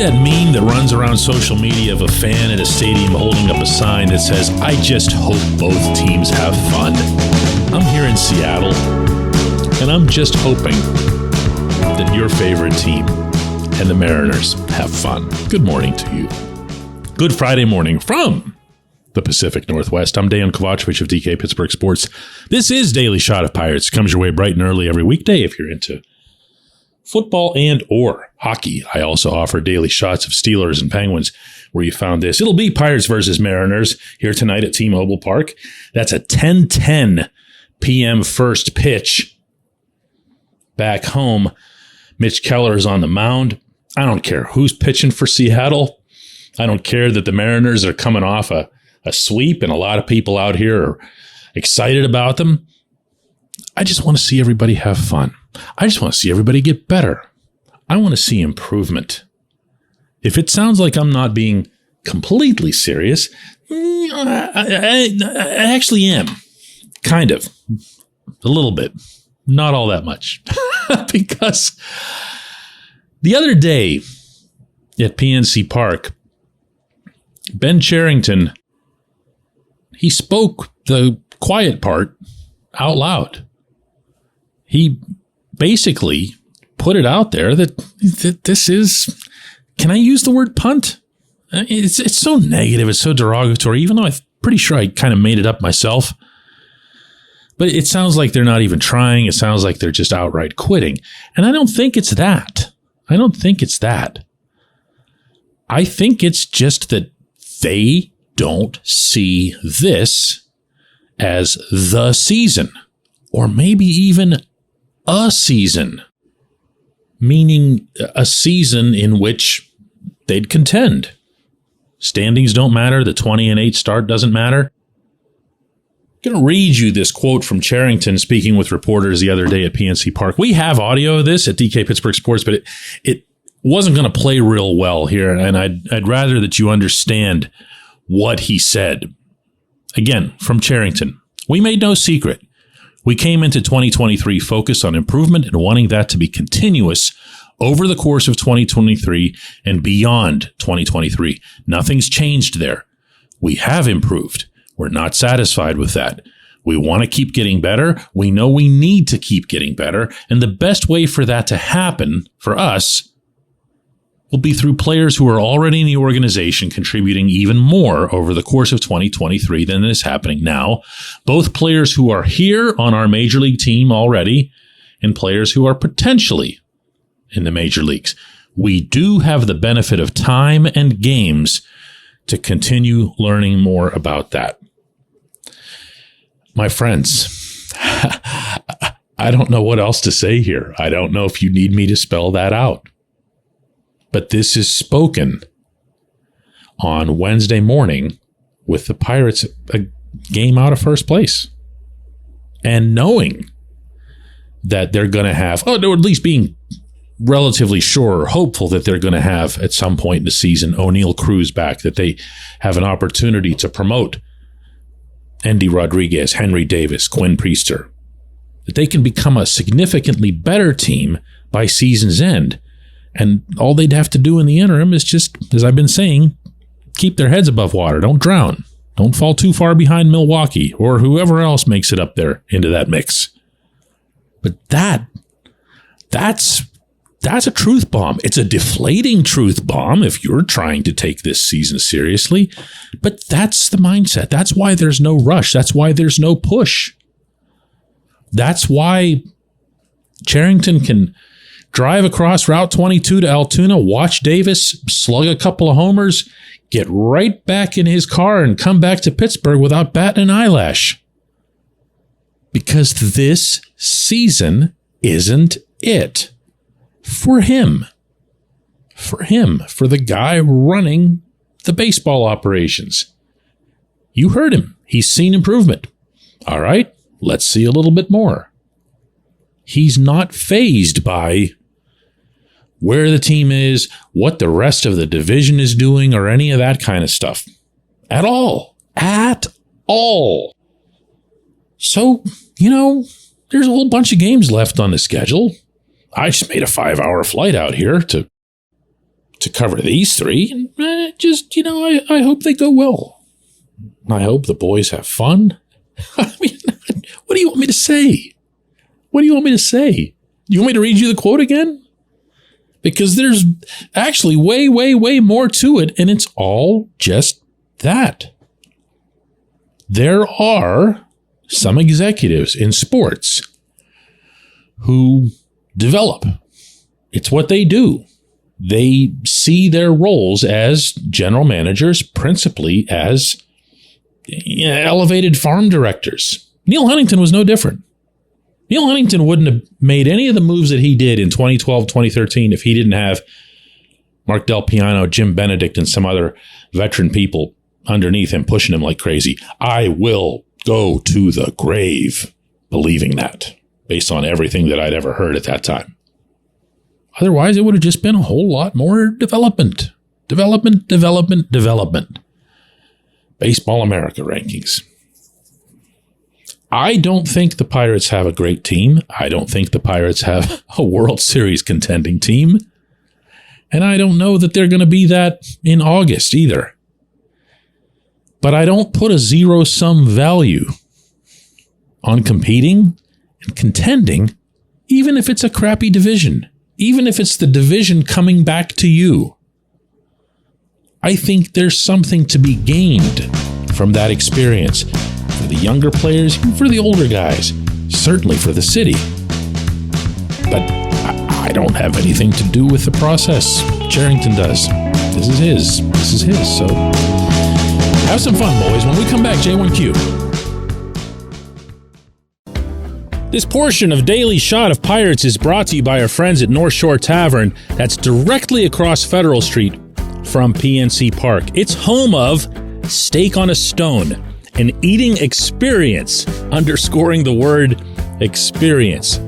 that meme that runs around social media of a fan at a stadium holding up a sign that says, "I just hope both teams have fun"? I'm here in Seattle, and I'm just hoping that your favorite team and the Mariners have fun. Good morning to you. Good Friday morning from the Pacific Northwest. I'm Dejan Kovacevic of DK Pittsburgh Sports. This is Daily Shot of Pirates. Comes your way bright and early every weekday if you're into football and or hockey. I also offer daily shots of Steelers and Penguins where you found this. It'll be Pirates versus Mariners here tonight at T-Mobile Park. That's a 10:10 p.m. first pitch. Back home, Mitch Keller is on the mound. I don't care who's pitching for Seattle. I don't care that the Mariners are coming off a sweep and a lot of people out here are excited about them. I just want to see everybody have fun. I just want to see everybody get better. I want to see improvement. If it sounds like I'm not being completely serious, I actually am. Kind of. A little bit. Not all that much. Because the other day at PNC Park, Ben Cherington, he spoke the quiet part out loud. He basically put it out there that this is, can I use the word punt? It's so negative. It's so derogatory, even though I'm pretty sure I kind of made it up myself. But it sounds like they're not even trying. It sounds like they're just outright quitting. And I don't think it's that. I think it's just that they don't see this as the season, or maybe even a season, meaning a season in which they'd contend. Standings don't matter. The 20-8 start doesn't matter. I'm going to read you this quote from Cherington speaking with reporters the other day at PNC Park. We have audio of this at DK Pittsburgh Sports, but it wasn't going to play real well here, and I'd rather that you understand what he said. Again, from Cherington. We made no secret. We came into 2023 focused on improvement and wanting that to be continuous over the course of 2023 and beyond 2023. Nothing's changed there. We have improved. We're not satisfied with that. We want to keep getting better. We know we need to keep getting better. And the best way for that to happen for us will be through players who are already in the organization contributing even more over the course of 2023 than is happening now. Both players who are here on our major league team already and players who are potentially in the major leagues. We do have the benefit of time and games to continue learning more about that. My friends, I don't know what else to say here. I don't know if you need me to spell that out. But this is spoken on Wednesday morning with the Pirates a game out of first place. And knowing that they're going to have, or at least being relatively sure or hopeful that they're going to have at some point in the season O'Neal Cruz back, that they have an opportunity to promote Endy Rodriguez, Henry Davis, Quinn Priester, that they can become a significantly better team by season's end. And all they'd have to do in the interim is just, as I've been saying, keep their heads above water. Don't drown. Don't fall too far behind Milwaukee or whoever else makes it up there into that mix. But that's a truth bomb. It's a deflating truth bomb if you're trying to take this season seriously. But that's the mindset. That's why there's no rush. That's why there's no push. That's why Cherington can drive across Route 22 to Altoona, watch Davis slug a couple of homers, get right back in his car and come back to Pittsburgh without batting an eyelash. Because this season isn't it. For him. For the guy running the baseball operations. You heard him. He's seen improvement. All right, let's see a little bit more. He's not fazed by where the team is, what the rest of the division is doing, or any of that kind of stuff. At all. At all. So, there's a whole bunch of games left on the schedule. I just made a 5-hour flight out here to to cover these three. And I hope they go well. I hope the boys have fun. I mean, what do you want me to say? What do you want me to say? You want me to read you the quote again? Because there's actually way, way, way more to it, and it's all just that. There are some executives in sports who develop. It's what they do. They see their roles as general managers, principally as elevated farm directors. Neil Huntington was no different. Neil Huntington wouldn't have made any of the moves that he did in 2012, 2013 if he didn't have Mark Del Piano, Jim Benedict, and some other veteran people underneath him pushing him like crazy. I will go to the grave believing that, based on everything that I'd ever heard at that time. Otherwise, it would have just been a whole lot more development. Development. Baseball America rankings. I don't think the Pirates have a great team. I don't think the Pirates have a World Series contending team. And I don't know that they're going to be that in August either. But I don't put a zero-sum value on competing and contending, even if it's a crappy division, even if it's the division coming back to you. I think there's something to be gained from that experience for the younger players, even for the older guys, certainly for the city. But I don't have anything to do with the process. Charrington does. This is his. So have some fun, boys. When we come back, J1Q. This portion of Daily Shot of Pirates is brought to you by our friends at North Shore Tavern. That's directly across Federal Street from PNC Park. It's home of Steak on a Stone, an eating experience, underscoring the word experience.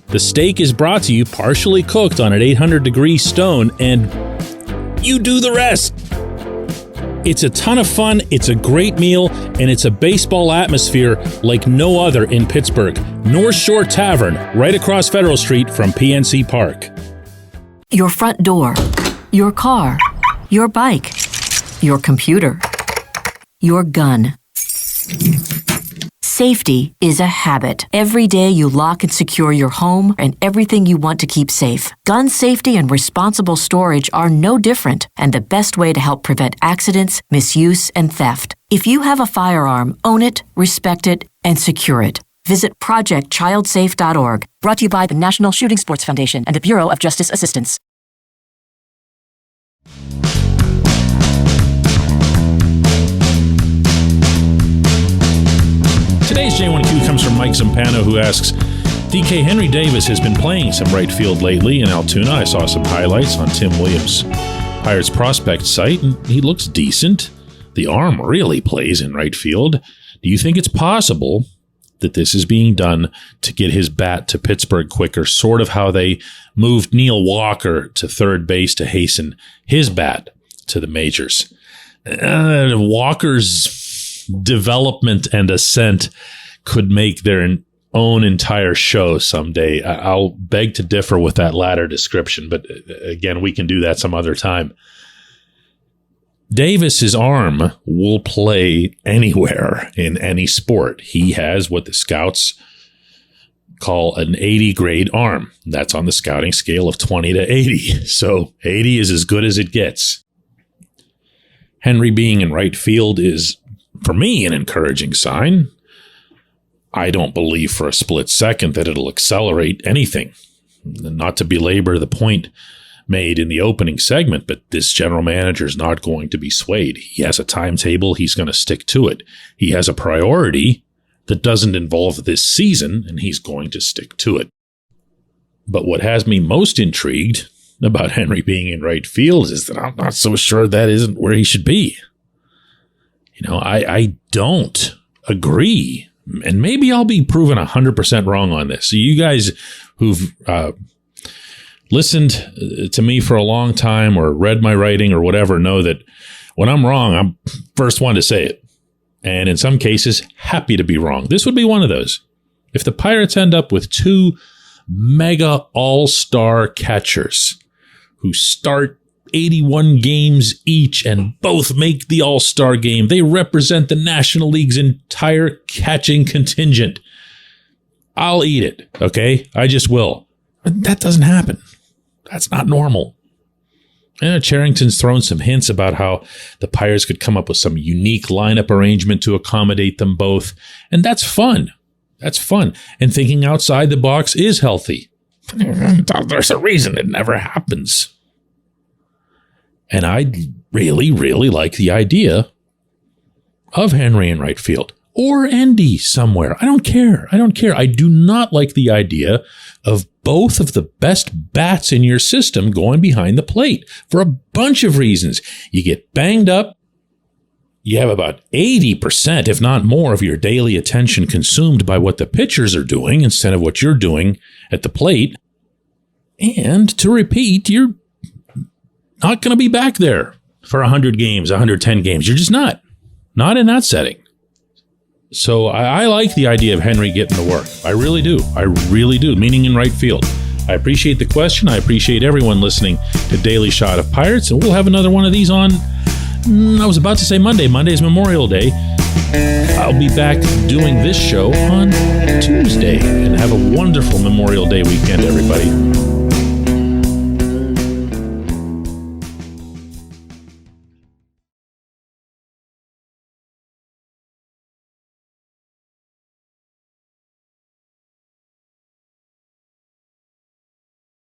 The steak is brought to you partially cooked on an 800-degree stone, and you do the rest. It's a ton of fun, it's a great meal, and it's a baseball atmosphere like no other in Pittsburgh. North Shore Tavern, right across Federal Street from PNC Park. Your front door, your car, your bike, your computer, your gun. Safety is a habit. Every day you lock and secure your home and everything you want to keep safe. Gun safety and responsible storage are no different, and the best way to help prevent accidents, misuse, and theft. If you have a firearm, own it, respect it, and secure it. Visit ProjectChildSafe.org. Brought to you by the National Shooting Sports Foundation and the Bureau of Justice Assistance. Today's J1Q comes from Mike Zampano, who asks, DK, Henry Davis has been playing some right field lately in Altoona. I saw some highlights on Tim Williams' Pirates prospect site, and he looks decent. The arm really plays in right field. Do you think it's possible that this is being done to get his bat to Pittsburgh quicker, sort of how they moved Neil Walker to third base to hasten his bat to the majors? Walker's development and ascent could make their own entire show someday. I'll beg to differ with that latter description, but again, we can do that some other time. Davis's arm will play anywhere in any sport. He has what the scouts call an 80 grade arm. That's on the scouting scale of 20 to 80. So 80 is as good as it gets. Henry being in right field is, for me, an encouraging sign. I don't believe for a split second that it'll accelerate anything. Not to belabor the point made in the opening segment, but this general manager is not going to be swayed. He has a timetable. He's going to stick to it. He has a priority that doesn't involve this season, and he's going to stick to it. But what has me most intrigued about Henry being in right field is that I'm not so sure that isn't where he should be. You know, I don't agree, and maybe I'll be proven 100% wrong on this. So you guys who've listened to me for a long time or read my writing or whatever know that when I'm wrong, I'm first one to say it. And in some cases, happy to be wrong. This would be one of those. If the Pirates end up with two mega all-star catchers who start 81 games each and both make the All-Star game. They represent the National League's entire catching contingent. I'll eat it, okay? I just will. But that doesn't happen. That's not normal. Charrington's thrown some hints about how the Pirates could come up with some unique lineup arrangement to accommodate them both. And that's fun. That's fun. And thinking outside the box is healthy. There's a reason it never happens. And I really, really like the idea of Henry in right field. Or Endy somewhere. I don't care. I do not like the idea of both of the best bats in your system going behind the plate for a bunch of reasons. You get banged up. You have about 80%, if not more, of your daily attention consumed by what the pitchers are doing instead of what you're doing at the plate. And to repeat, you're not going to be back there for 100 games, 110 games. You're just not. Not in that setting. So I like the idea of Henry getting to work. I really do. Meaning in right field. I appreciate the question. I appreciate everyone listening to Daily Shot of Pirates. And we'll have another one of these on, I was about to say Monday. Monday's Memorial Day. I'll be back doing this show on Tuesday. And have a wonderful Memorial Day weekend, everybody.